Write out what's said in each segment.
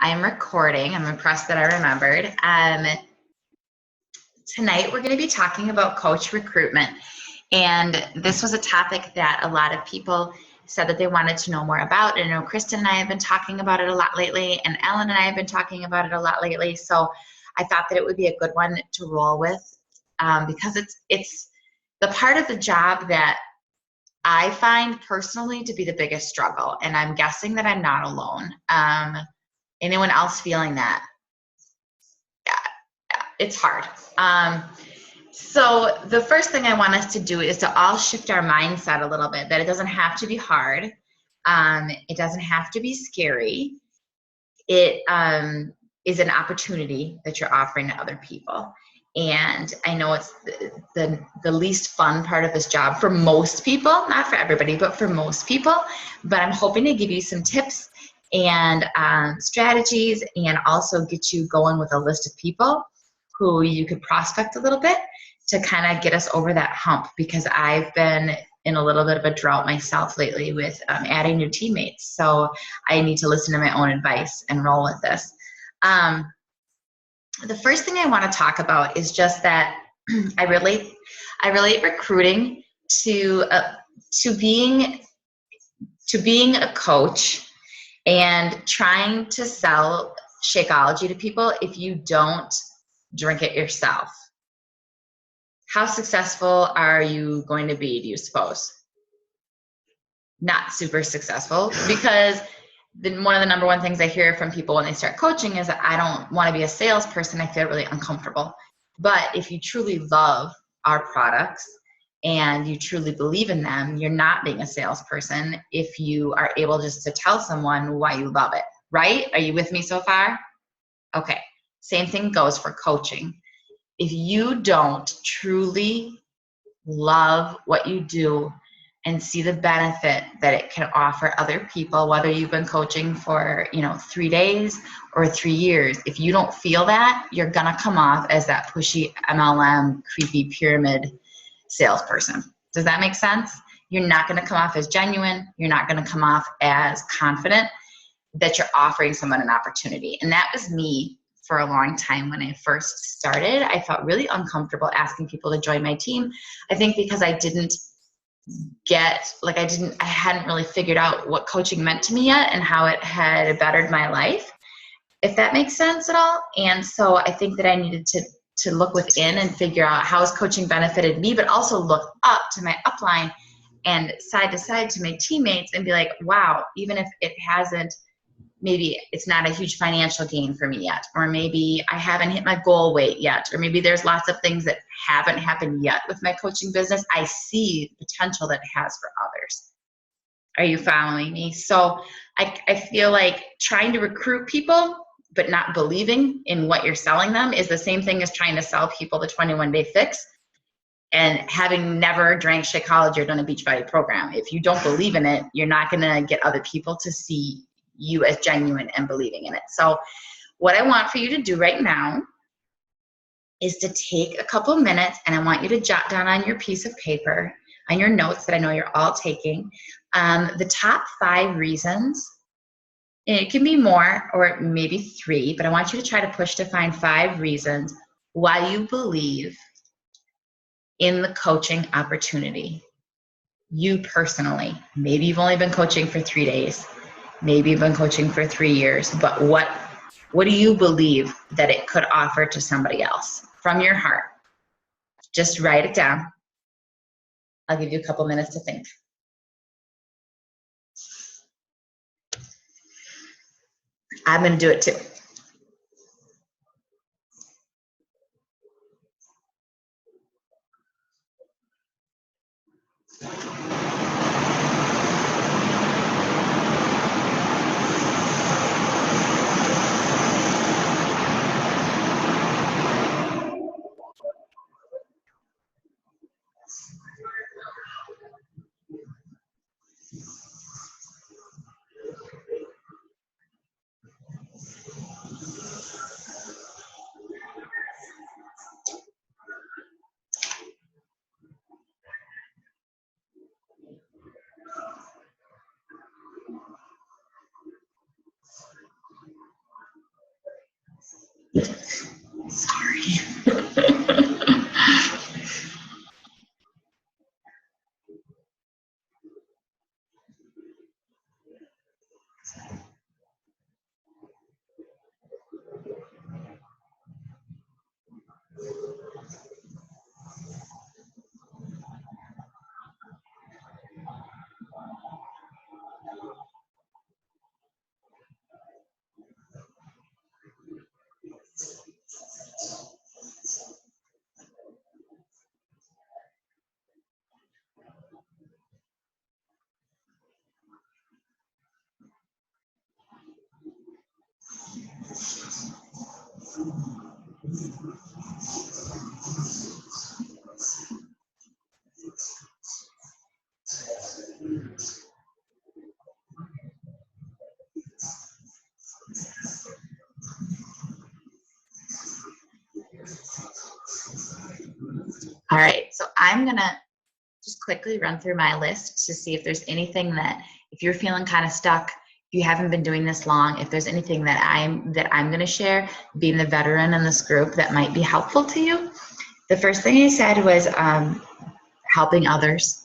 I'm recording. I'm impressed that I remembered. Tonight we're going to be talking about coach recruitment. And this was a topic that a lot of people said that they wanted to know more about. And I know Kristen and I have been talking about it a lot lately, and Ellen and I have been talking about it a lot lately. So I thought that it would be a good one to roll with because it's the part of the job that I find personally to be the biggest struggle. And I'm guessing that I'm not alone. Anyone else feeling that? Yeah, it's hard. So the first thing I want us to do is to all shift our mindset a little bit, that it doesn't have to be hard. It doesn't have to be scary. It is an opportunity that you're offering to other people. And I know it's the least fun part of this job for most people, not for everybody, but for most people. But I'm hoping to give you some tips and strategies, and also get you going with a list of people who you could prospect a little bit to kind of get us over that hump, because I've been in a little bit of a drought myself lately with adding new teammates. So I need to listen to my own advice and roll with this. The first thing I want to talk about is just that I relate recruiting to being a coach and trying to sell Shakeology to people if you don't drink it yourself. How successful are you going to be, do you suppose? Not super successful, because one of the number one things I hear from people when they start coaching is that I don't want to be a salesperson. I feel really uncomfortable. But if you truly love our products and you truly believe in them, you're not being a salesperson if you are able just to tell someone why you love it, right? Are you with me so far? Okay. Same thing goes for coaching. If you don't truly love what you do and see the benefit that it can offer other people, whether you've been coaching for 3 days or 3 years, if you don't feel that, you're gonna come off as that pushy MLM creepy pyramid salesperson. Does that make sense? You're not gonna come off as genuine. You're not gonna come off as confident that you're offering someone an opportunity. And that was me for a long time. When I first started, I felt really uncomfortable asking people to join my team. I think because I hadn't really figured out what coaching meant to me yet and how it had bettered my life, if that makes sense at all. And so I think that I needed to look within and figure out how has coaching benefited me, but also look up to my upline and side to side to my teammates and be like, wow, even if it hasn't, maybe it's not a huge financial gain for me yet, or maybe I haven't hit my goal weight yet, or maybe there's lots of things that haven't happened yet with my coaching business. I see the potential that it has for others. Are you following me? So I feel like trying to recruit people but not believing in what you're selling them is the same thing as trying to sell people the 21-day fix and having never drank Shakeology or done a Beachbody program. If you don't believe in it, you're not going to get other people to see you as genuine and believing in it. So what I want for you to do right now is to take a couple of minutes, and I want you to jot down on your piece of paper, on your notes that I know you're all taking, the top 5 reasons. And it can be more or maybe 3, but I want you to try to push to find 5 reasons why you believe in the coaching opportunity. You personally, maybe you've only been coaching for 3 days. Maybe you've been coaching for 3 years, but what do you believe that it could offer to somebody else from your heart? Just write it down. I'll give you a couple minutes to think. I'm going to do it too. Sorry. All right, so I'm gonna just quickly run through my list to see if there's anything that, if you're feeling kind of stuck, if you haven't been doing this long, if there's anything that I'm going to share, being the veteran in this group, that might be helpful to you. The first thing I said was helping others.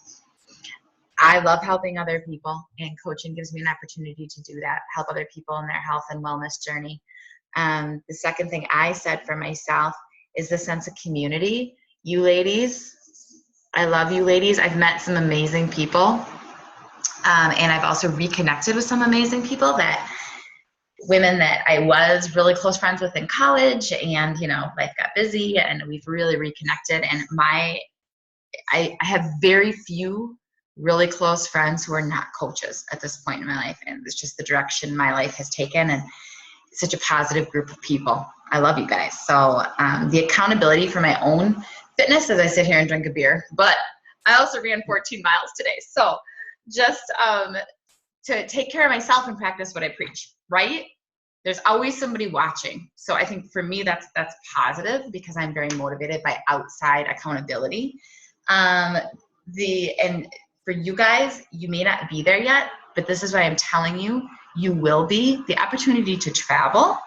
I love helping other people, and coaching gives me an opportunity to do that, help other people in their health and wellness journey. The second thing I said for myself is the sense of community. You ladies, I love you ladies. I've met some amazing people. And I've also reconnected with some amazing people, that women that I was really close friends with in college, and, you know, life got busy and we've really reconnected. And I have very few really close friends who are not coaches at this point in my life. And it's just the direction my life has taken, and such a positive group of people. I love you guys. So the accountability for my own fitness as I sit here and drink a beer, but I also ran 14 miles today. So just to take care of myself and practice what I preach, right? There's always somebody watching. So I think for me, that's positive, because I'm very motivated by outside accountability. And for you guys, you may not be there yet, but this is what I'm telling you. You will be. The opportunity to travel.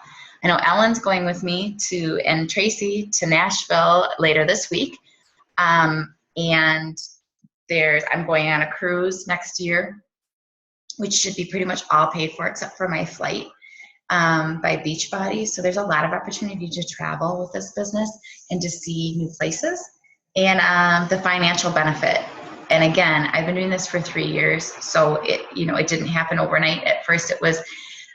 I know Ellen's going with me and Tracy to Nashville later this week. And I'm going on a cruise next year, which should be pretty much all paid for except for my flight, by Beachbody. So there's a lot of opportunity to travel with this business and to see new places, and the financial benefit. And again, I've been doing this for 3 years, so it didn't happen overnight. At first, it was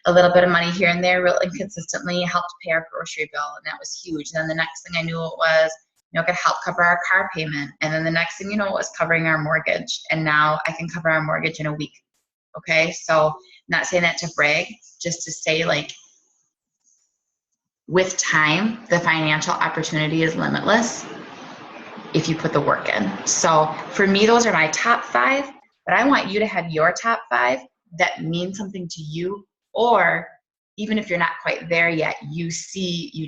a little bit of money here and there, really consistently helped pay our grocery bill, and that was huge. And then the next thing I knew, it was, it could help cover our car payment. And then the next thing you know, it was covering our mortgage. And now I can cover our mortgage in a week. Okay, so not saying that to brag, just to say, like, with time, the financial opportunity is limitless if you put the work in. So for me, those are my top 5, but I want you to have your top 5 that mean something to you, or even if you're not quite there yet, you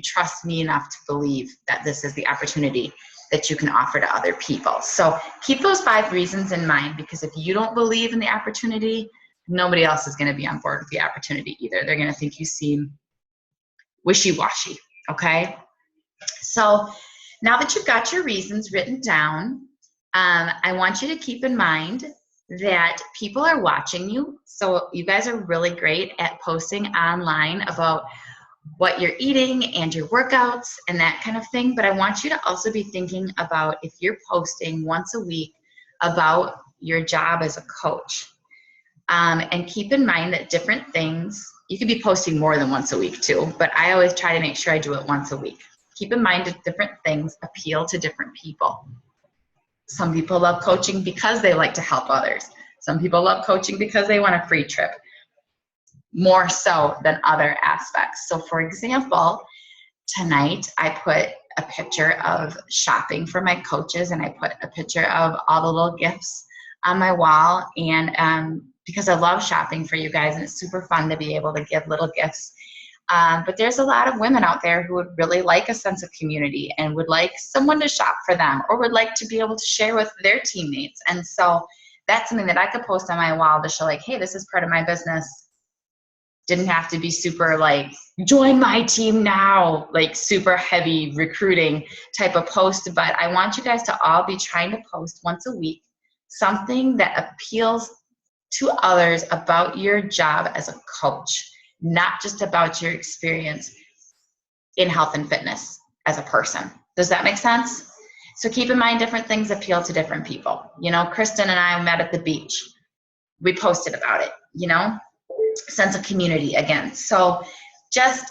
trust me enough to believe that this is the opportunity that you can offer to other people. So keep those 5 reasons in mind, because if you don't believe in the opportunity, nobody else is going to be on board with the opportunity either. They're going to think you seem wishy-washy, okay? So now that you've got your reasons written down, I want you to keep in mind that people are watching you. So you guys are really great at posting online about what you're eating and your workouts and that kind of thing. But I want you to also be thinking about, if you're posting once a week about your job as a coach. And keep in mind that different things, you could be posting more than once a week too, but I always try to make sure I do it once a week. Keep in mind that different things appeal to different people. Some people love coaching because they like to help others. Some people love coaching because they want a free trip, more so than other aspects. So for example, tonight I put a picture of shopping for my coaches, and I put a picture of all the little gifts on my wall, and because I love shopping for you guys, and it's super fun to be able to give little gifts. But there's a lot of women out there who would really like a sense of community and would like someone to shop for them, or would like to be able to share with their teammates. And so that's something that I could post on my wall to show, like, hey, this is part of my business. Didn't have to be super like, join my team now, like super heavy recruiting type of post. But I want you guys to all be trying to post once a week something that appeals to others about your job as a coach, not just about your experience in health and fitness as a person. Does that make sense? So keep in mind, different things appeal to different people. You know, Kristen and I met at the beach. We posted about it, you know, sense of community again. So just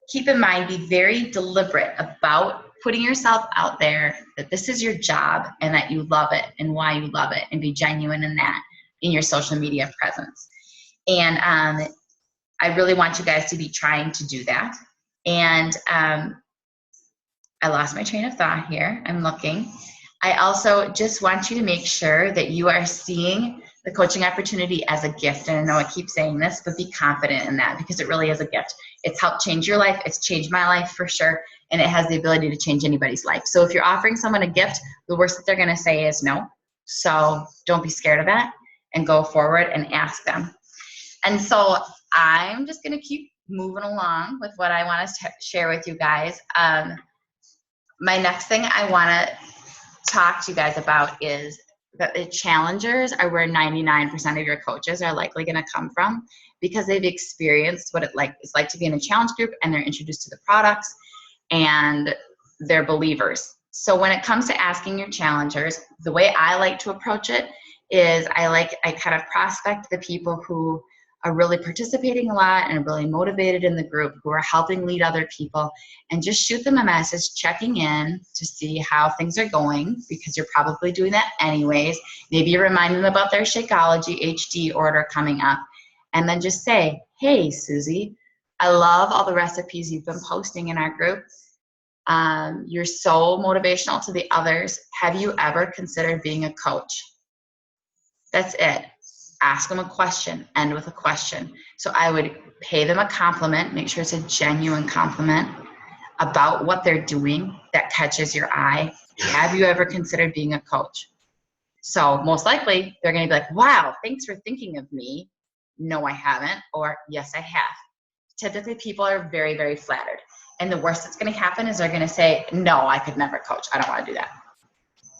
keep in mind, be very deliberate about putting yourself out there, that this is your job and that you love it and why you love it, and be genuine in that in your social media presence. And I really want you guys to be trying to do that. And I lost my train of thought here. I'm looking. I also just want you to make sure that you are seeing the coaching opportunity as a gift. And I know I keep saying this, but be confident in that, because it really is a gift. It's helped change your life. It's changed my life for sure. And it has the ability to change anybody's life. So if you're offering someone a gift, the worst that they're going to say is no. So don't be scared of that, and go forward and ask them. And so I'm just going to keep moving along with what I want to share with you guys. My next thing I want to talk to you guys about is that the challengers are where 99% of your coaches are likely going to come from, because they've experienced what it's like to be in a challenge group, and they're introduced to the products and they're believers. So when it comes to asking your challengers, the way I like to approach it is I kind of prospect the people who are really participating a lot and are really motivated in the group, who are helping lead other people, and just shoot them a message checking in to see how things are going, because you're probably doing that anyways. Maybe you remind them about their Shakeology HD order coming up, and then just say, hey, Susie, I love all the recipes you've been posting in our group. You're so motivational to the others. Have you ever considered being a coach? That's it. Ask them a question, end with a question. So I would pay them a compliment, make sure it's a genuine compliment about what they're doing that catches your eye. Have you ever considered being a coach? So most likely they're going to be like, wow, thanks for thinking of me. No, I haven't. Or yes, I have. Typically people are very, very flattered. And the worst that's going to happen is they're going to say, no, I could never coach. I don't want to do that.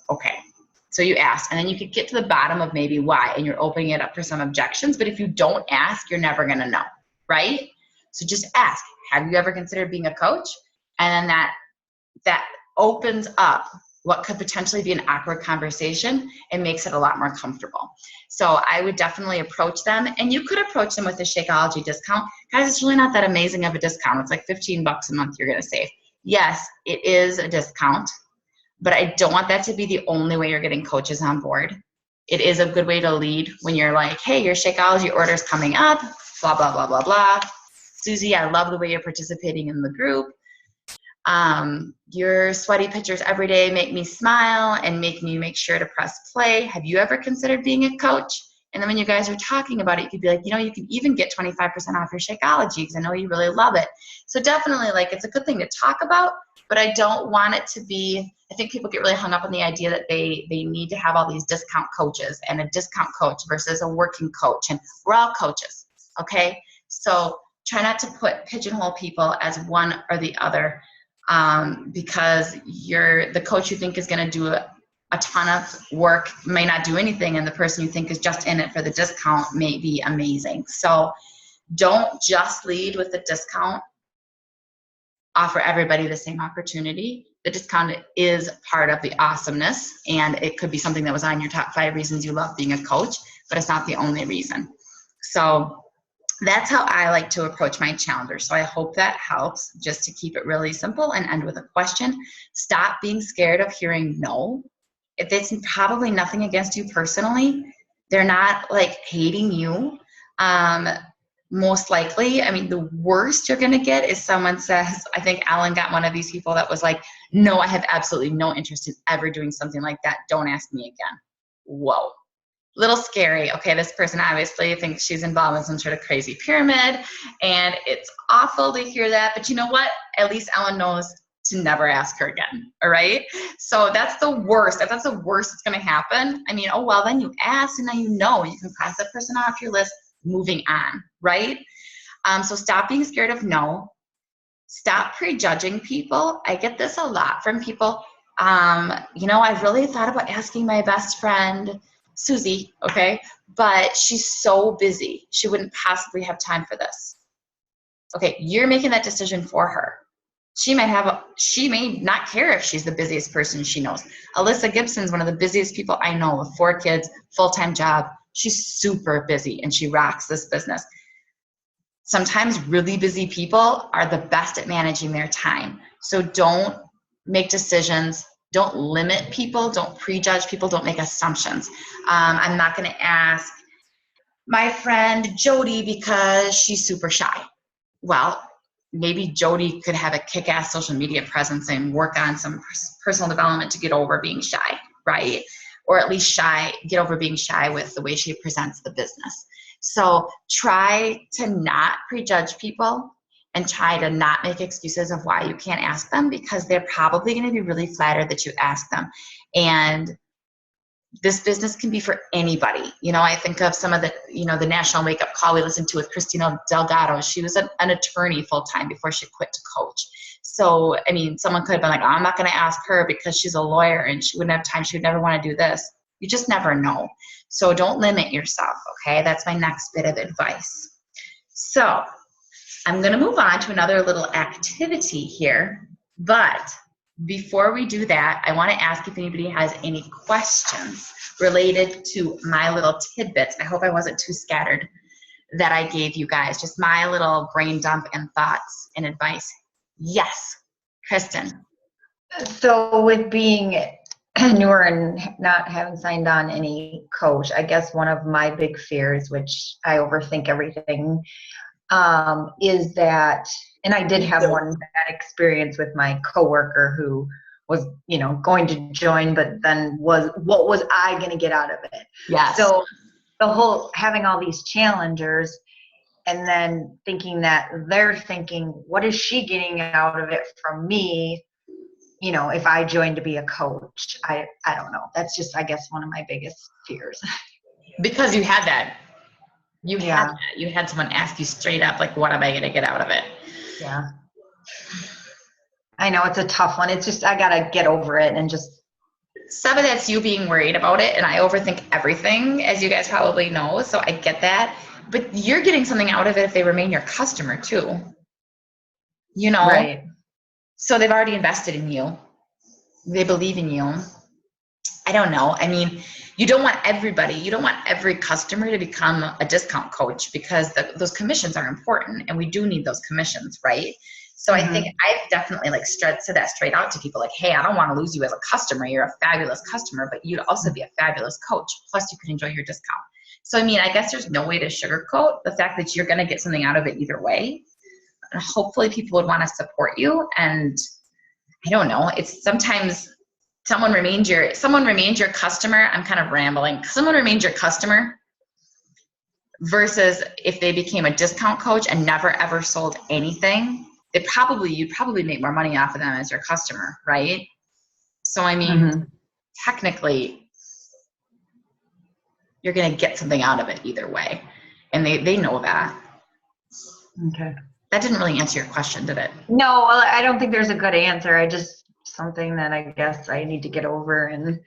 Okay. So you ask, and then you could get to the bottom of maybe why, and you're opening it up for some objections. But if you don't ask, you're never going to know, right? So just ask, have you ever considered being a coach? And then that opens up what could potentially be an awkward conversation and makes it a lot more comfortable. So I would definitely approach them, and you could approach them with a Shakeology discount. Guys, it's really not that amazing of a discount. It's like $15 a month you're going to save. Yes, it is a discount, but I don't want that to be the only way you're getting coaches on board. It is a good way to lead when you're like, hey, your Shakeology order's coming up, blah, blah, blah, blah, blah. Susie, I love the way you're participating in the group. Your sweaty pictures every day make me smile and make me make sure to press play. Have you ever considered being a coach? And then when you guys are talking about it, you could be like, you know, you can even get 25% off your Shakeology because I know you really love it. So definitely, like, it's a good thing to talk about, but I don't want it to be, I think people get really hung up on the idea that they need to have all these discount coaches and a discount coach versus a working coach. And we're all coaches, okay? So try not to pigeonhole people as one or the other. Because the coach you think is going to do a ton of work may not do anything, and the person you think is just in it for the discount may be amazing. So don't just lead with the discount. Offer everybody the same opportunity. The discount is part of the awesomeness, and it could be something that was on your top 5 reasons you love being a coach, but it's not the only reason. So that's how I like to approach my challengers. So I hope that helps, just to keep it really simple and end with a question. Stop being scared of hearing no. If it's probably nothing against you personally, they're not like hating you. Most likely, I mean, the worst you're going to get is someone says, I think Alan got one of these people that was like, no, I have absolutely no interest in ever doing something like that. Don't ask me again. Whoa. Little scary. Okay, this person obviously thinks she's involved in some sort of crazy pyramid, and it's awful to hear that, but you know what? At least Ellen knows to never ask her again, all right? So that's the worst. If that's the worst that's going to happen, I mean, oh, well, then you asked, and now you know. You can cross that person off your list, moving on, right? So stop being scared of no. Stop prejudging people. I get this a lot from people. I've really thought about asking my best friend, Susie, okay, but she's so busy. She wouldn't possibly have time for this. Okay, you're making that decision for her. She may not care if she's the busiest person she knows. Alyssa Gibson's one of the busiest people I know with 4 kids, full-time job. She's super busy and she rocks this business. Sometimes really busy people are the best at managing their time. So don't make decisions. Don't limit people. Don't prejudge people. Don't make assumptions. I'm not going to ask my friend Jody because she's super shy. Well, maybe Jody could have a kick-ass social media presence and work on some personal development to get over being shy, right? Or at least get over being shy with the way she presents the business. So try to not prejudge people and try to not make excuses of why you can't ask them, because they're probably going to be really flattered that you ask them. And this business can be for anybody. I think of some of the, the National Wake Up Call we listened to with Christina Delgado. She was an attorney full-time before she quit to coach. So, someone could have been like, oh, I'm not going to ask her because she's a lawyer and she wouldn't have time. She would never want to do this. You just never know. So don't limit yourself, okay? That's my next bit of advice. So I'm going to move on to another little activity here. But before we do that, I want to ask if anybody has any questions related to my little tidbits. I hope I wasn't too scattered that I gave you guys. Just my little brain dump and thoughts and advice. Yes, Kristen. So with being newer and not having signed on any coach, I guess one of my big fears, which I overthink everything, is that, and I did have one bad experience with my coworker who was, going to join, but then what was I going to get out of it? Yes. So the whole having all these challengers and then thinking that they're thinking, what is she getting out of it from me? If I joined to be a coach, I don't know. That's just, I guess, one of my biggest fears. Because you had that. You had someone ask you straight up, like, what am I going to get out of it? Yeah. I know it's a tough one. It's just, I got to get over it and just. Some of that's you being worried about it, and I overthink everything, as you guys probably know, so I get that. But you're getting something out of it if they remain your customer too. Right. So they've already invested in you. They believe in you. I don't know. You don't want every customer to become a discount coach, because those commissions are important and we do need those commissions, right? So I think I've definitely said that straight out to people, like, hey, I don't want to lose you as a customer. You're a fabulous customer, but you'd also be a fabulous coach. Plus you could enjoy your discount. So, I guess there's no way to sugarcoat the fact that you're going to get something out of it either way. And hopefully people would want to support you. And I don't know, it's sometimes someone remains your customer. I'm kind of rambling. Someone remains your customer versus if they became a discount coach and never ever sold anything, you'd probably make more money off of them as your customer, right? So technically you're going to get something out of it either way. And they know that. Okay. That didn't really answer your question, did it? No, well, I don't think there's a good answer. Something that I guess I need to get over and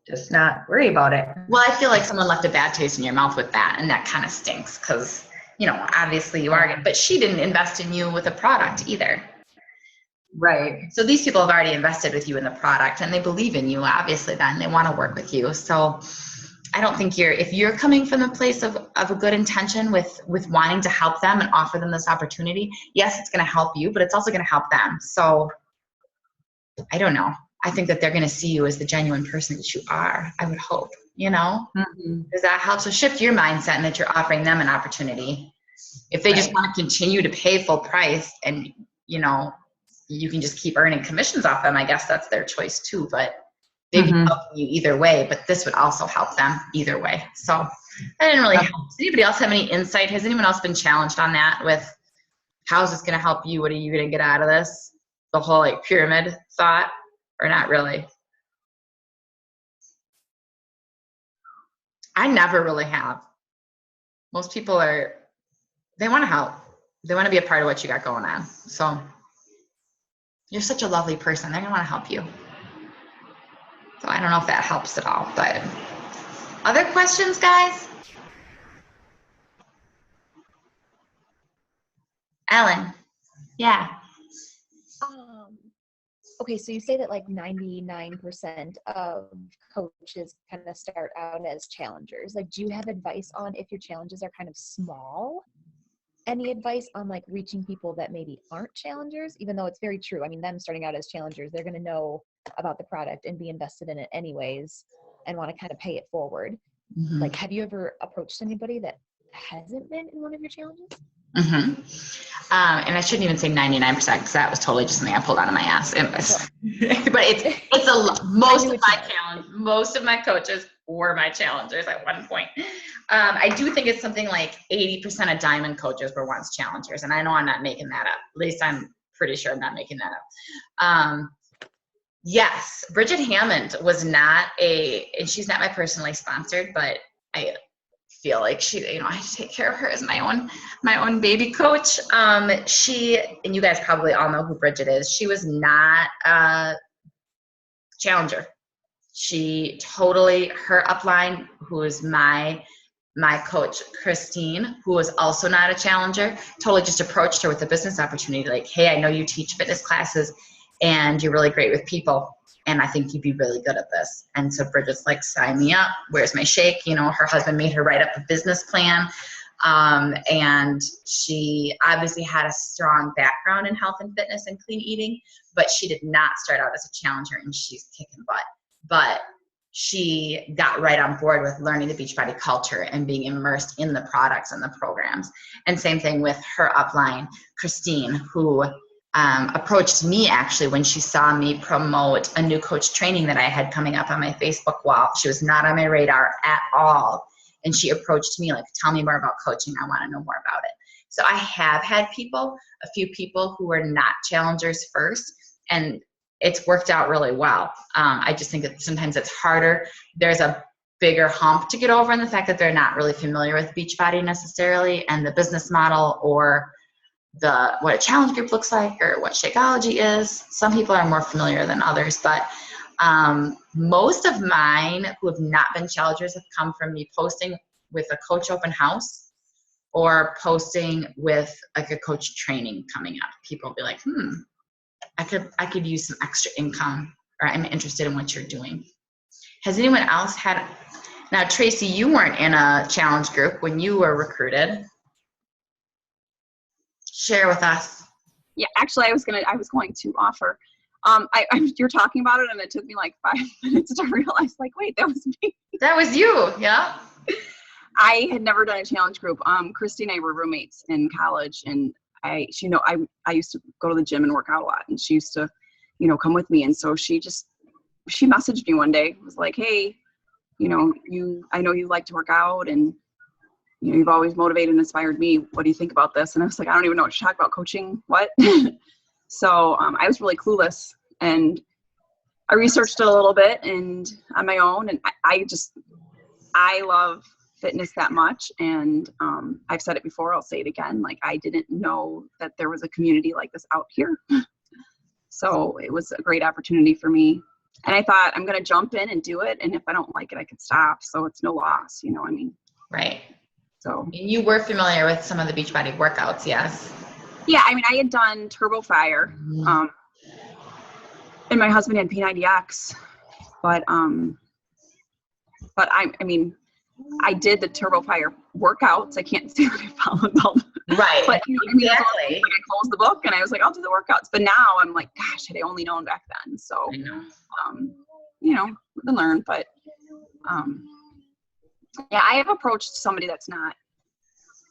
just not worry about it. Well, I feel like someone left a bad taste in your mouth with that, and that kind of stinks because, obviously you are, but she didn't invest in you with a product either. Right. So these people have already invested with you in the product and they believe in you, obviously, then they want to work with you. So I don't think if you're coming from a place of a good intention with wanting to help them and offer them this opportunity, yes, it's going to help you, but it's also going to help them. So I don't know. I think that they're going to see you as the genuine person that you are. I would hope, because that helps to shift your mindset and that you're offering them an opportunity. If they just want to continue to pay full price and, you can just keep earning commissions off them, I guess that's their choice too, but they'd be helping you either way, but this would also help them either way. So that didn't really help. Does anybody else have any insight? Has anyone else been challenged on that with how's this going to help you? What are you going to get out of this? The whole pyramid thought, or not really? I never really have. Most people are they want to help. They want to be a part of what you got going on. So you're such a lovely person. They're going to want to help you. So I don't know if that helps at all, but other questions, guys? Ellen. Yeah. Okay, so you say that like 99% of coaches kind of start out as challengers. Like, do you have advice on if your challenges are kind of small? Any advice on like reaching people that maybe aren't challengers, even though it's very true? I mean, them starting out as challengers, they're going to know about the product and be invested in it anyways and want to kind of pay it forward. Mm-hmm. Like, have you ever approached anybody that hasn't been in one of your challenges? Mm-hmm. And I shouldn't even say 99% because that was totally just something I pulled out of my ass. But most of my coaches were my challengers at one point. I do think it's something like 80% of diamond coaches were once challengers, and I know I'm not making that up. At least I'm pretty sure I'm not making that up. Yes, Bridget Hammond was not and she's not my personally sponsored, but I feel like I take care of her as my own baby coach. She, and you guys probably all know who Bridget is. She was not a challenger. She totally, her upline, who is my coach, Christine, who was also not a challenger, totally just approached her with a business opportunity. Like, hey, I know you teach fitness classes and you're really great with people, and I think you'd be really good at this. And so Bridget's like, sign me up. Where's my shake? Her husband made her write up a business plan. And she obviously had a strong background in health and fitness and clean eating, but she did not start out as a challenger, and she's kicking butt. But she got right on board with learning the Beachbody culture and being immersed in the products and the programs. And same thing with her upline, Christine, who approached me actually when she saw me promote a new coach training that I had coming up on my Facebook wall. She was not on my radar at all. And she approached me like, tell me more about coaching. I want to know more about it. So I have had a few people who were not challengers first, and it's worked out really well. I just think that sometimes it's harder. There's a bigger hump to get over in the fact that they're not really familiar with Beachbody necessarily and the business model or what a challenge group looks like or what Shakeology is. Some people are more familiar than others, but most of mine who have not been challengers have come from me posting with a coach open house or posting with like a coach training coming up. People will be like, I could use some extra income, or I'm interested in what you're doing. Has anyone else now Tracy, you weren't in a challenge group when you were recruited. Share with us. Yeah, actually, I was going to offer. You're talking about it, and it took me like 5 minutes to realize, like, wait, that was me. That was you, yeah. I had never done a challenge group. Christy and I were roommates in college, and I used to go to the gym and work out a lot, and she used to, come with me. And so she messaged me one day, was like, hey, I know you like to work out, and you've always motivated and inspired me. What do you think about this? And I was like, I don't even know what to talk about. Coaching, what? So I was really clueless, and I researched it a little bit and on my own. And I love fitness that much. And I've said it before, I'll say it again. Like, I didn't know that there was a community like this out here. So it was a great opportunity for me. And I thought, I'm going to jump in and do it. And if I don't like it, I could stop. So it's no loss, Right. So you were familiar with some of the Beachbody workouts, yes? Yeah, I had done Turbo Fire, and my husband had P90X, but I did the Turbo Fire workouts. I can't say that I followed them. Right. But exactly. I closed the book and I was like, I'll do the workouts. But now I'm like, gosh, had I only known back then. So, I know. Live and learn. But yeah, I have approached somebody that's not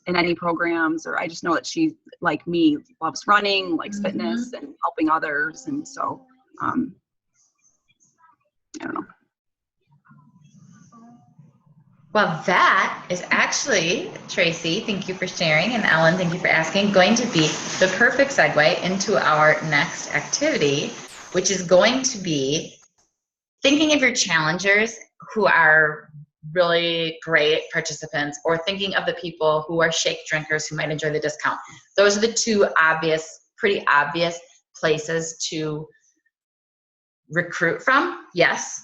in any programs, or I just know that she, like me, loves running, likes fitness and helping others. And so, I don't know. Well, that is actually, Tracy, thank you for sharing, and Ellen, thank you for asking, going to be the perfect segue into our next activity, which is going to be thinking of your challengers who are really great participants, or thinking of the people who are shake drinkers who might enjoy the discount. Those are the two pretty obvious places to recruit from, yes.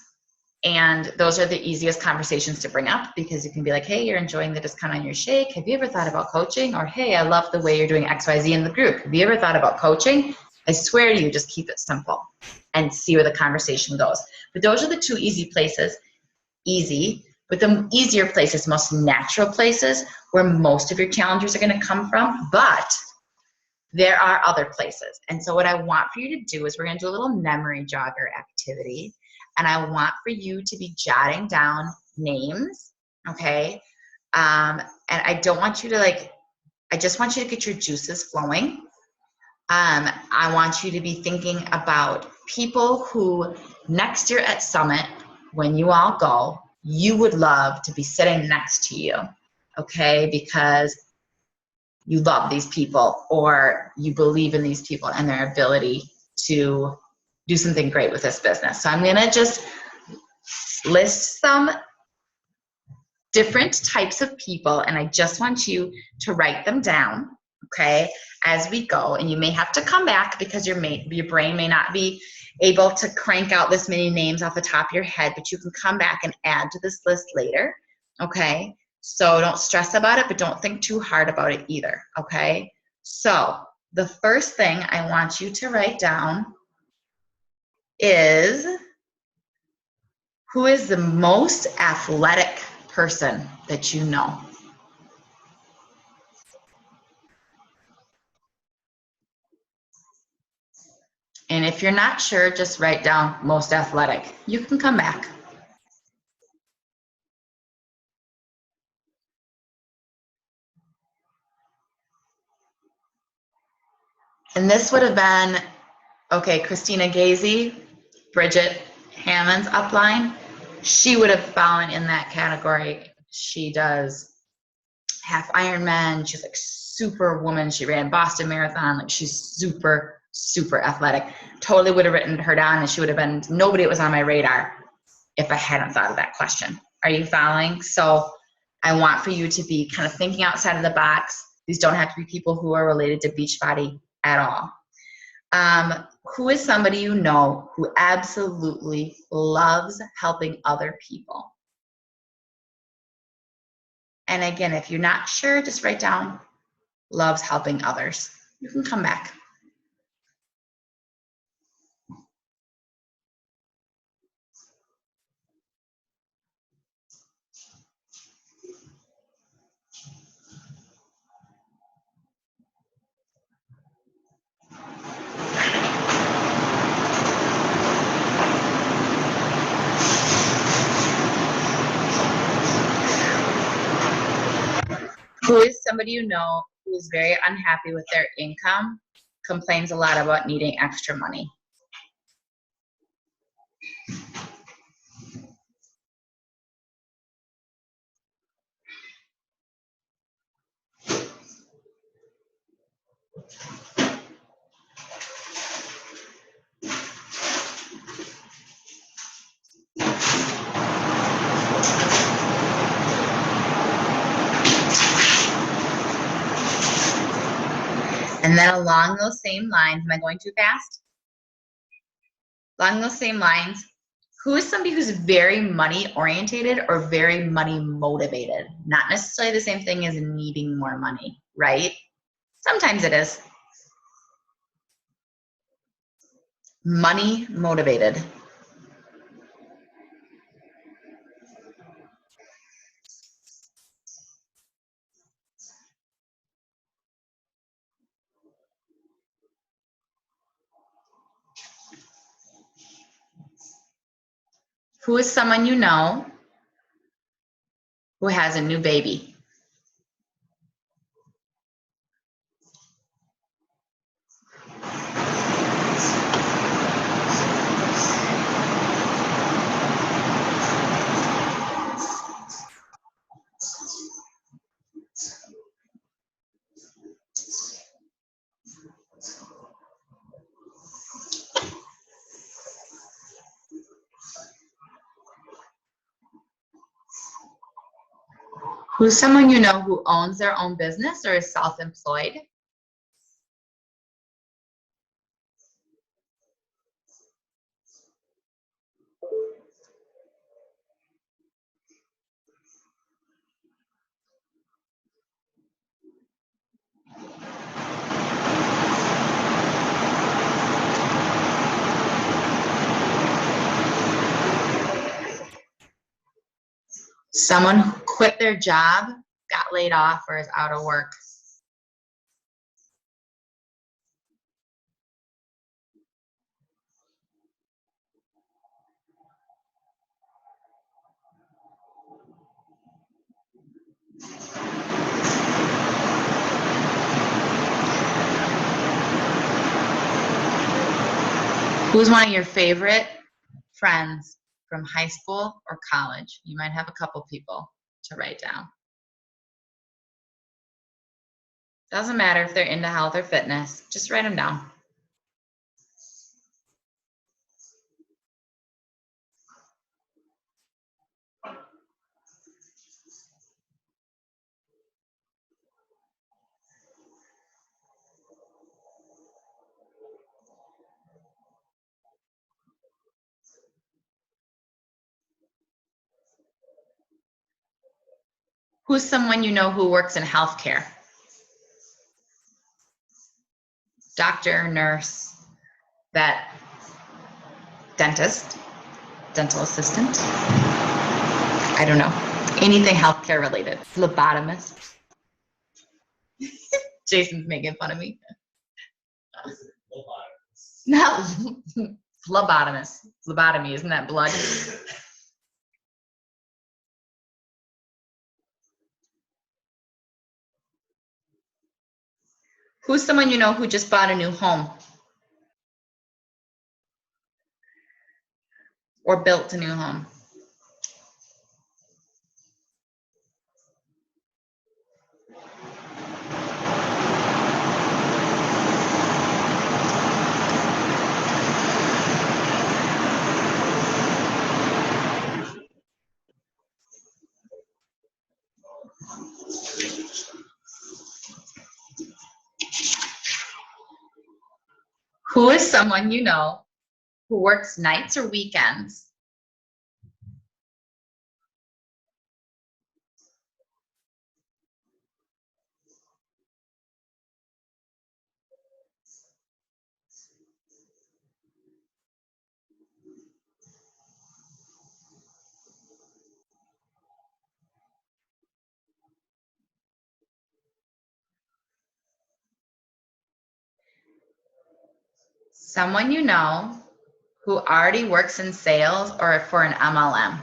And those are the easiest conversations to bring up, because you can be like, hey, you're enjoying the discount on your shake. Have you ever thought about coaching? Or, hey, I love the way you're doing XYZ in the group. Have you ever thought about coaching? I swear to you, just keep it simple and see where the conversation goes. But those are the two easy places. Easy, but the easier places, most natural places where most of your challengers are going to come from. But there are other places. And so what I want for you to do is we're going to do a little memory jogger activity. And I want for you to be jotting down names, okay? And I don't want you to I just want you to get your juices flowing. I want you to be thinking about people who next year at Summit, when you all go, you would love to be sitting next to you, okay? Because you love these people, or you believe in these people and their ability to do something great with this business. So I'm gonna just list some different types of people, and I just want you to write them down, okay, as we go. And you may have to come back because your brain may not be able to crank out this many names off the top of your head, but you can come back and add to this list later, okay? So don't stress about it, but don't think too hard about it either, okay? So the first thing I want you to write down is, who is the most athletic person that you know? And if you're not sure, just write down most athletic. You can come back. And this would have been, okay, Christina Gazy, Bridget Hammond's upline. She would have fallen in that category. She does half Ironman. She's like super woman. She ran Boston Marathon. Like, she's super, super athletic. Totally would have written her down, and she would have been nobody that was on my radar if I hadn't thought of that question. Are you following? So I want for you to be kind of thinking outside of the box. These don't have to be people who are related to Beachbody at all. Who is somebody you know who absolutely loves helping other people? And again, if you're not sure, just write down loves helping others. You can come back. Who is somebody you know who is very unhappy with their income, complains a lot about needing extra money? And then along those same lines, am I going too fast? Along those same lines, who is somebody who's very money orientated or very money motivated? Not necessarily the same thing as needing more money, right? Sometimes it is. Money motivated. Who is someone you know who has a new baby? Who's someone you know who owns their own business or is self-employed? Someone who quit their job, got laid off, or is out of work. Who's one of your favorite friends from high school or college? You might have a couple people to write down. Doesn't matter if they're into health or fitness, just write them down. Who's someone you know who works in healthcare? Doctor, nurse, vet, dentist, dental assistant. I don't know. Anything healthcare related. Phlebotomist. Jason's making fun of me. No. Phlebotomist. Phlebotomy, isn't that blood? Who's someone you know who just bought a new home? Or built a new home? Who is someone you know who works nights or weekends? Someone you know who already works in sales or for an MLM.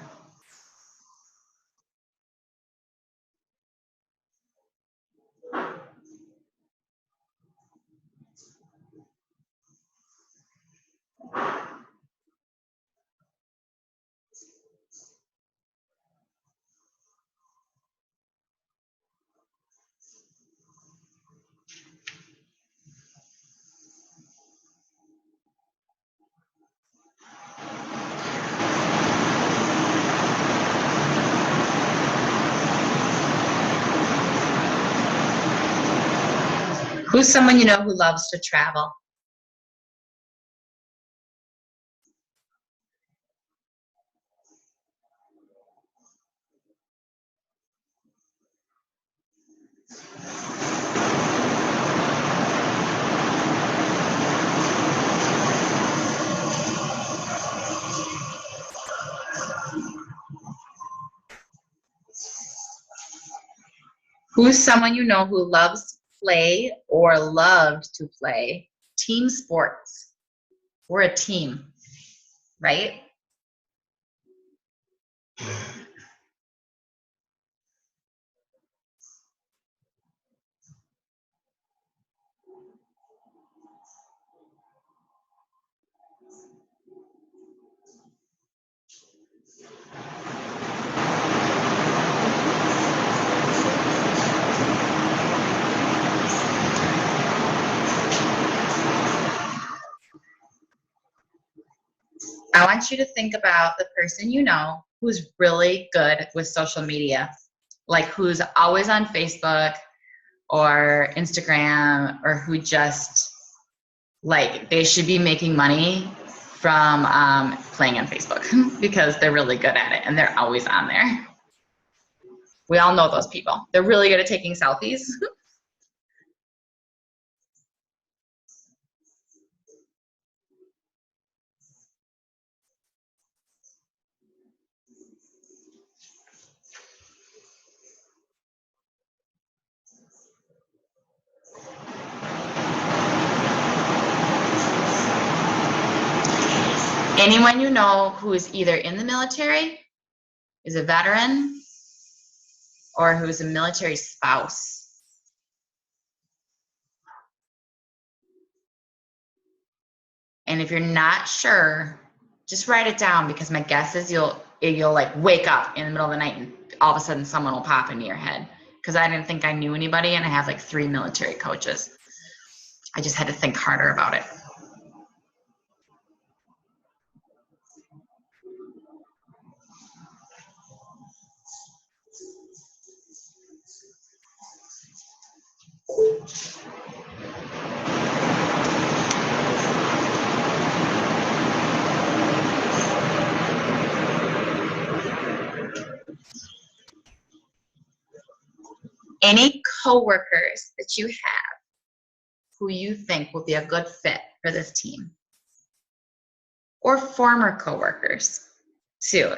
Who's someone you know who loves to travel? Who's someone you know who loves to play or loved to play team sports? We're a team, right? I want you to think about the person you know who's really good with social media like who's always on Facebook or Instagram, or who just like they should be making money from playing on Facebook because they're really good at it and they're always on there. We all know those people. They're really good at taking selfies. Anyone you know who is either in the military, is a veteran, or who's a military spouse. And if you're not sure, just write it down, because my guess is you'll like wake up in the middle of the night and all of a sudden someone will pop into your head. Because I didn't think I knew anybody, and I have like 3 military coaches. I just had to think harder about it. Any coworkers that you have who you think will be a good fit for this team, or former coworkers too.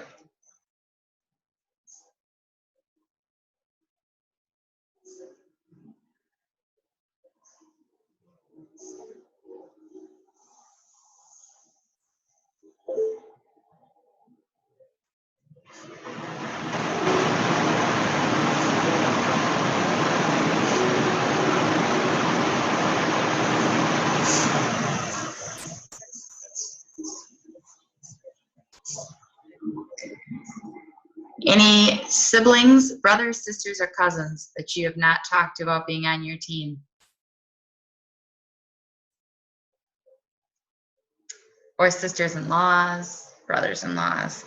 Any siblings, brothers, sisters, or cousins that you have not talked about being on your team? Or sisters-in-laws, brothers-in-laws?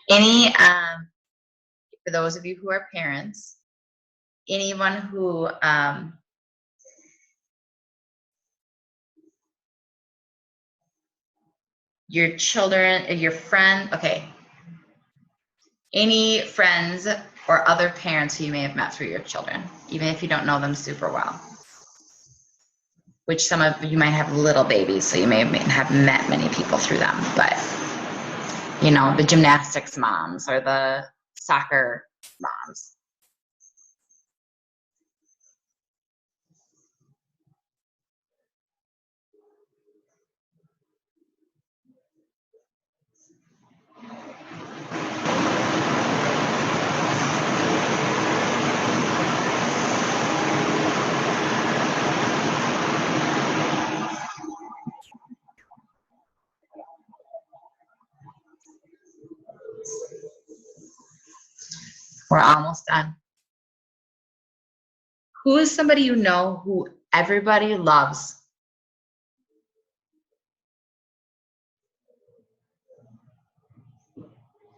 Any, for those of you who are parents, anyone who your children, your friend, okay, any friends or other parents who you may have met through your children, even if you don't know them super well, which some of you might have little babies, so you may have met many people through them, but you know, the gymnastics moms or the soccer moms. We're almost done. Who is somebody you know who everybody loves?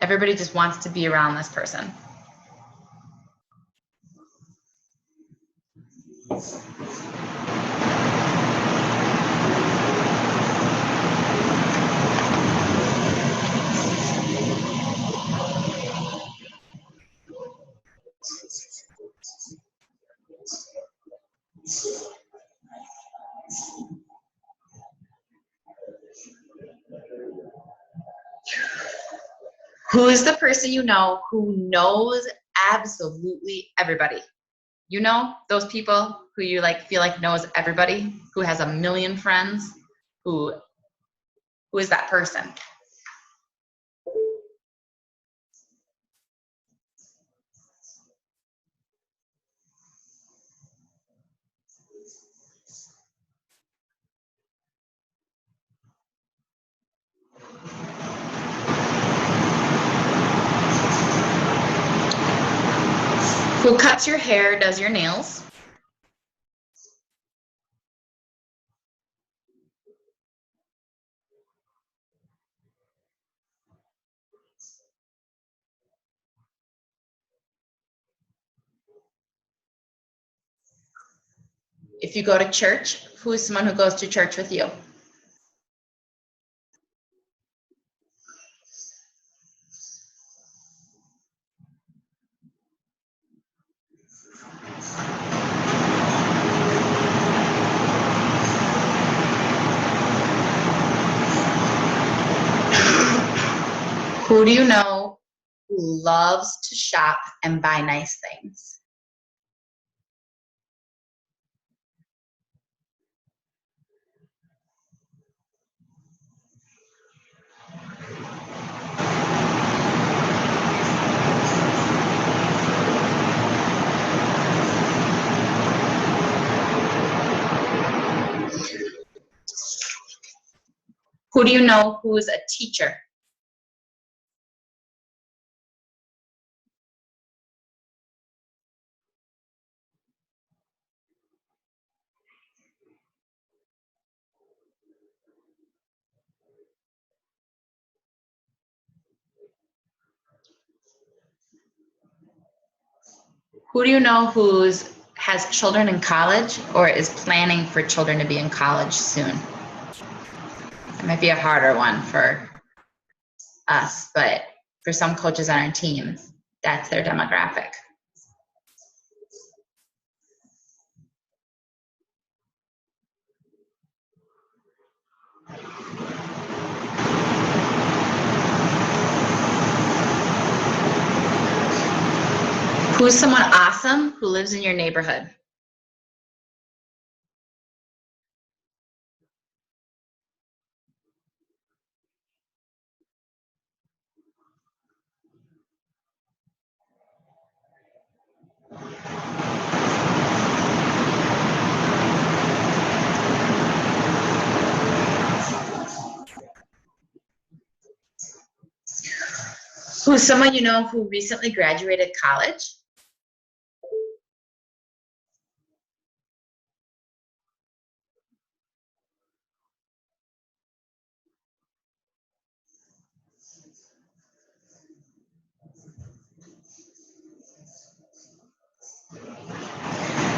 Everybody just wants to be around this person. Who is the person you know who knows absolutely everybody? You know, those people who you like feel like knows everybody, who has a million friends, who is that person? Who cuts your hair, does your nails? If you go to church, who is someone who goes to church with you? Who do you know who loves to shop and buy nice things? Who do you know who's a teacher? Who do you know who's has children in college or is planning for children to be in college soon? It might be a harder one for us, but for some coaches on our team, that's their demographic. Who's someone awesome who lives in your neighborhood? Who's someone you know who recently graduated college?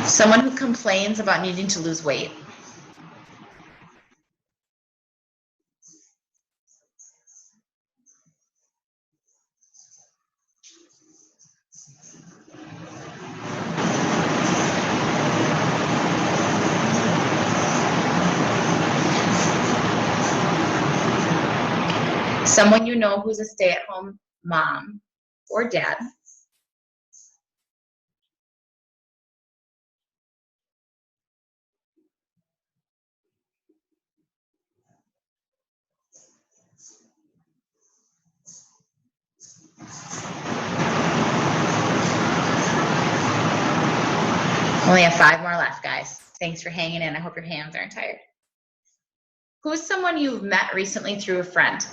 Someone who complains about needing to lose weight. Someone you know who's a stay-at-home mom or dad. Only have 5 more left, guys. Thanks for hanging in. I hope your hands aren't tired. Who's someone you've met recently through a friend?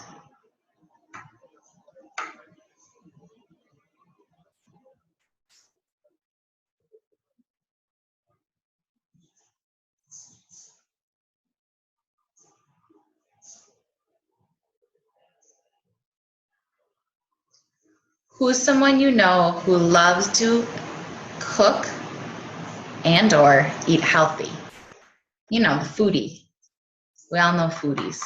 Who's someone you know who loves to cook and or eat healthy? You know, the foodie. We all know foodies.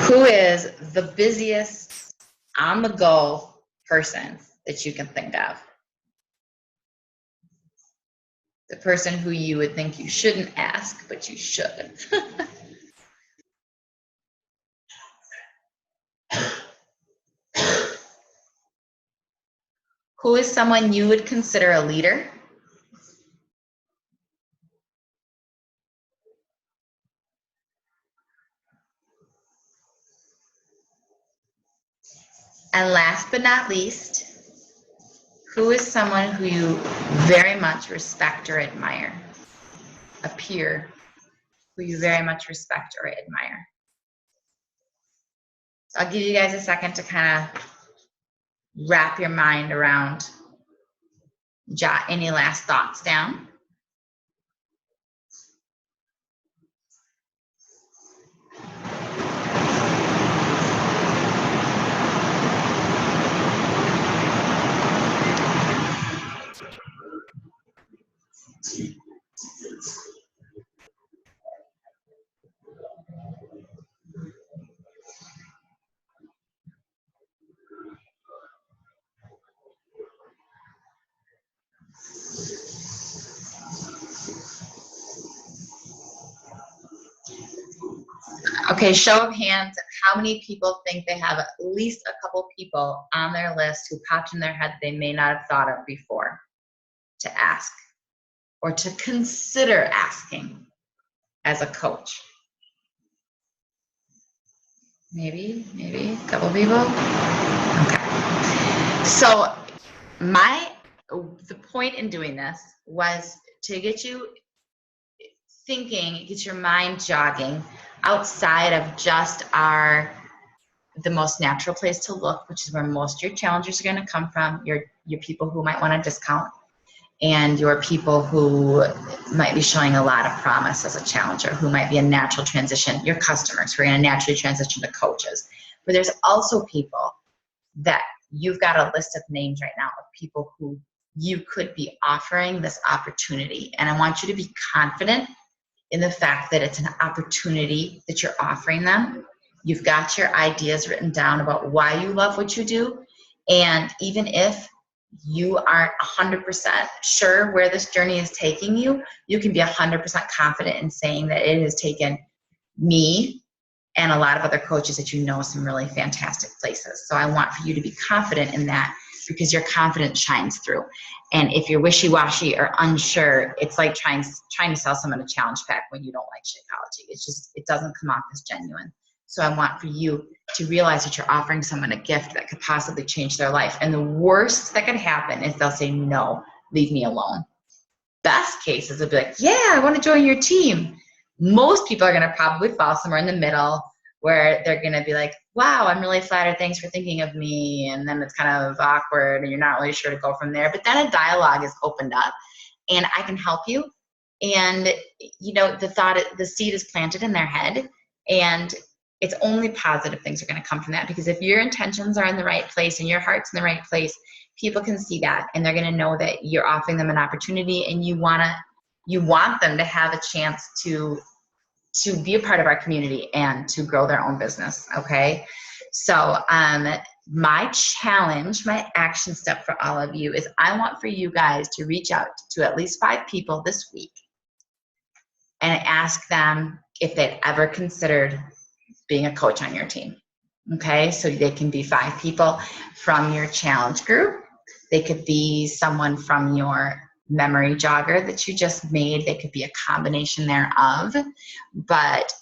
Who is the busiest on the go person that you can think of? The person who you would think you shouldn't ask, but you should. Who is someone you would consider a leader? And last but not least, Who is someone who you very much respect or admire? A peer who you very much respect or admire. So I'll give you guys a second to kind of wrap your mind around, jot any last thoughts down. Okay, show of hands, how many people think they have at least a couple people on their list who popped in their head they may not have thought of before to ask or to consider asking as a coach? Maybe a couple people? Okay. So the point in doing this was to get you thinking, get your mind jogging outside of just the most natural place to look, which is where most of your challengers are going to come from, your people who might want a discount, and your people who might be showing a lot of promise as a challenger, who might be a natural transition, your customers who are going to naturally transition to coaches. But there's also people that you've got a list of names right now of people who you could be offering this opportunity. And I want you to be confident in the fact that it's an opportunity that you're offering them. You've got your ideas written down about why you love what you do. And even if you aren't 100% sure where this journey is taking you, you can be 100% confident in saying that it has taken me and a lot of other coaches that you know some really fantastic places. So I want for you to be confident in that, because your confidence shines through. And if you're wishy-washy or unsure, it's like trying to sell someone a challenge pack when you don't like Shakeology. It doesn't come off as genuine. So I want for you to realize that you're offering someone a gift that could possibly change their life. And the worst that could happen is they'll say, no, leave me alone. Best case is they'll be like, yeah, I want to join your team. Most people are going to probably fall somewhere in the middle where they're going to be like, wow, I'm really flattered. Thanks for thinking of me. And then it's kind of awkward and you're not really sure to go from there. But then a dialogue is opened up and I can help you. And, the seed is planted in their head, and it's only positive things are going to come from that, because if your intentions are in the right place and your heart's in the right place, people can see that and they're going to know that you're offering them an opportunity and you want them to have a chance to be a part of our community and to grow their own business. Okay. So, my challenge, my action step for all of you is I want for you guys to reach out to at least 5 people this week and ask them if they'd ever considered being a coach on your team. Okay. So they can be 5 people from your challenge group. They could be someone from your memory jogger that you just made. They could be a combination thereof. But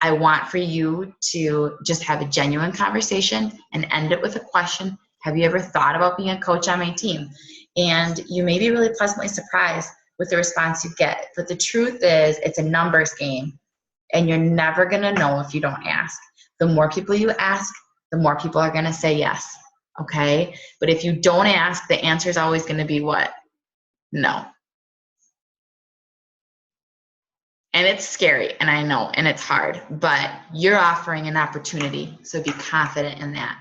I want for you to just have a genuine conversation and end it with a question. Have you ever thought about being a coach on my team? And you may be really pleasantly surprised with the response you get. But the truth is, it's a numbers game, and you're never going to know if you don't ask. The more people you ask, the more people are going to say yes. Okay? But if you don't ask, the answer is always going to be what? No. And it's scary, and I know, and it's hard, but you're offering an opportunity, so be confident in that.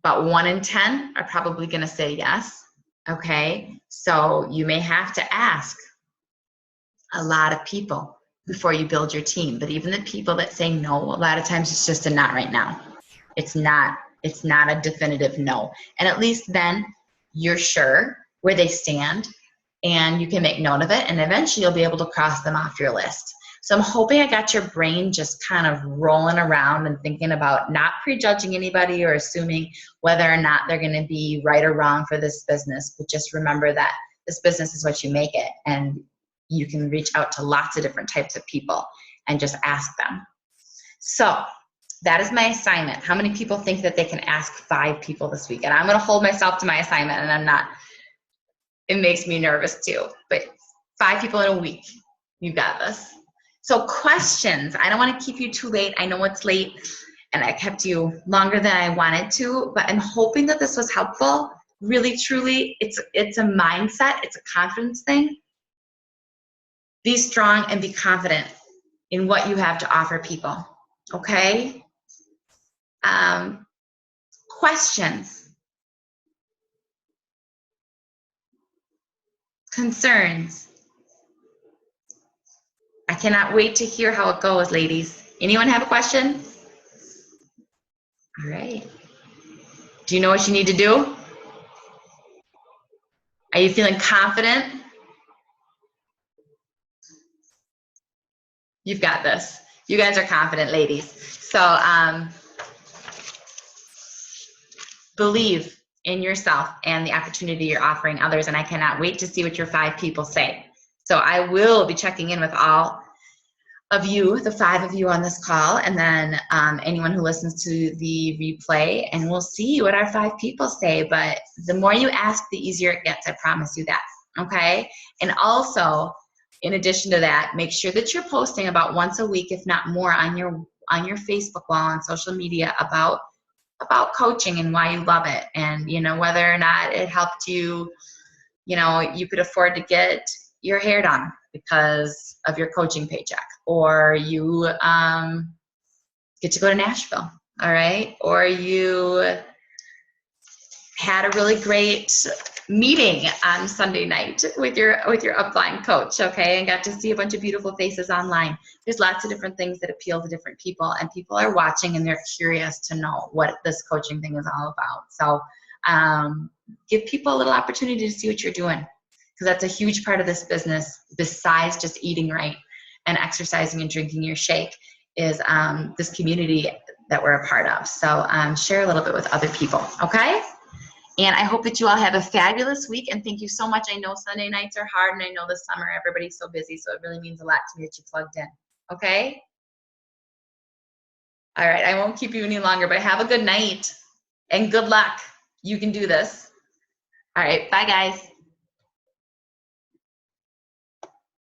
About 1 in 10 are probably going to say yes, okay? So you may have to ask a lot of people before you build your team, but even the people that say no, a lot of times it's just a not right now. It's not a definitive no. And at least then you're sure where they stand, and you can make note of it, and eventually you'll be able to cross them off your list. So I'm hoping I got your brain just kind of rolling around and thinking about not prejudging anybody or assuming whether or not they're going to be right or wrong for this business, but just remember that this business is what you make it, and you can reach out to lots of different types of people and just ask them. So that is my assignment. How many people think that they can ask 5 people this week? And I'm going to hold myself to my assignment, and I'm not it makes me nervous too. But 5 people in a week, you got this. So questions. I don't want to keep you too late. I know it's late and I kept you longer than I wanted to, but I'm hoping that this was helpful. Really, truly, it's a mindset. It's a confidence thing. Be strong and be confident in what you have to offer people, okay? Questions, concerns. I cannot wait to hear how it goes, ladies. Anyone have a question? All right. Do you know what you need to do? Are you feeling confident? You've got this. You guys are confident, ladies. So believe in yourself and the opportunity you're offering others, and I cannot wait to see what your 5 people say. So I will be checking in with all of you, the 5 of you on this call, and then anyone who listens to the replay, and we'll see what our 5 people say. But the more you ask, the easier it gets. I promise you that. Okay? And also, in addition to that, make sure that you're posting about once a week, if not more, on your Facebook wall, on social media about coaching and why you love it, and whether or not it helped you. You could afford to get your hair done because of your coaching paycheck, or you get to go to Nashville, all right? Or you had a really great meeting on Sunday night with your upline coach, okay, and got to see a bunch of beautiful faces online. There's lots of different things that appeal to different people, and people are watching and they're curious to know what this coaching thing is all about. So give people a little opportunity to see what you're doing, because that's a huge part of this business, besides just eating right and exercising and drinking your shake, is this community that we're a part of. So share a little bit with other people, okay? And I hope that you all have a fabulous week, and thank you so much. I know Sunday nights are hard, and I know this summer everybody's so busy, so it really means a lot to me that you plugged in, okay? All right, I won't keep you any longer, but have a good night, and good luck. You can do this. All right, bye, guys.